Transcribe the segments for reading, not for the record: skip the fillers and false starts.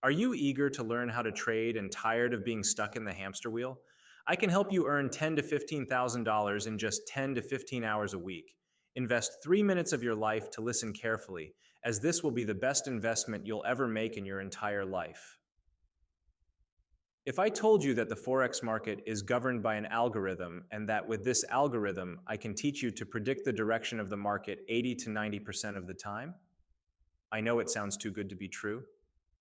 Are you eager to learn how to trade and tired of being stuck in the hamster wheel? I can help you earn $10 to $15,000 in just 10 to 15 hours a week. Invest 3 minutes of your life to listen carefully, as this will be the best investment you'll ever make in your entire life. If I told you that the Forex market is governed by an algorithm and that with this algorithm, I can teach you to predict the direction of the market 80 to 90% of the time, I know it sounds too good to be true,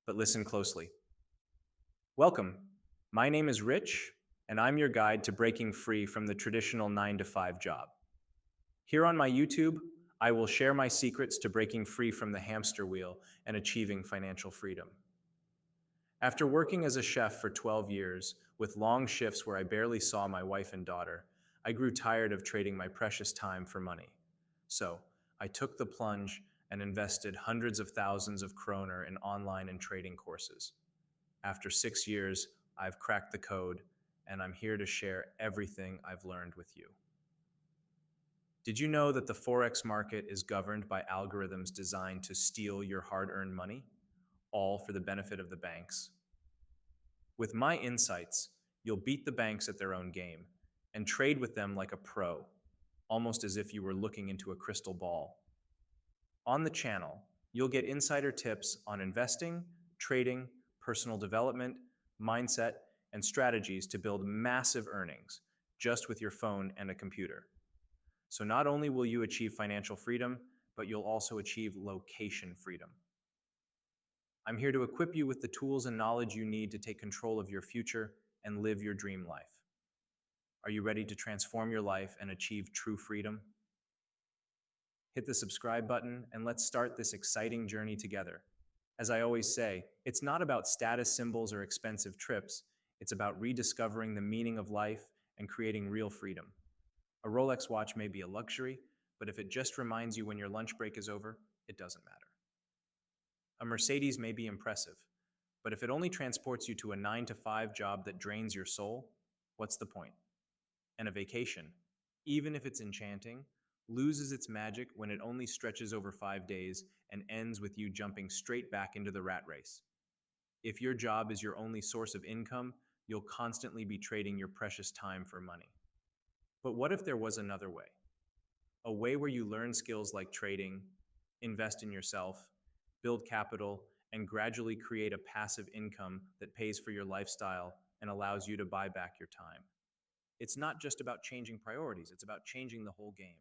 but listen closely. Welcome. My name is Rich, and I'm your guide to breaking free from the traditional 9 to 5 job. Here on my YouTube, I will share my secrets to breaking free from the hamster wheel and achieving financial freedom. After working as a chef for 12 years, with long shifts where I barely saw my wife and daughter, I grew tired of trading my precious time for money. So, I took the plunge and invested hundreds of thousands of kroner in online and trading courses. After 6 years, I've cracked the code, and I'm here to share everything I've learned with you. Did you know that the Forex market is governed by algorithms designed to steal your hard-earned money, all for the benefit of the banks? With my insights, you'll beat the banks at their own game and trade with them like a pro, almost as if you were looking into a crystal ball. On the channel, you'll get insider tips on investing, trading, personal development, mindset, and strategies to build massive earnings just with your phone and a computer. So not only will you achieve financial freedom, but you'll also achieve location freedom. I'm here to equip you with the tools and knowledge you need to take control of your future and live your dream life. Are you ready to transform your life and achieve true freedom? Hit the subscribe button and let's start this exciting journey together. As I always say, it's not about status symbols or expensive trips, it's about rediscovering the meaning of life and creating real freedom. A Rolex watch may be a luxury, but if it just reminds you when your lunch break is over, it doesn't matter. A Mercedes may be impressive, but if it only transports you to a 9 to 5 job that drains your soul, what's the point? And a vacation, even if it's enchanting, loses its magic when it only stretches over 5 days and ends with you jumping straight back into the rat race. If your job is your only source of income, you'll constantly be trading your precious time for money. But what if there was another way? A way where you learn skills like trading, invest in yourself, build capital, and gradually create a passive income that pays for your lifestyle and allows you to buy back your time. It's not just about changing priorities, it's about changing the whole game.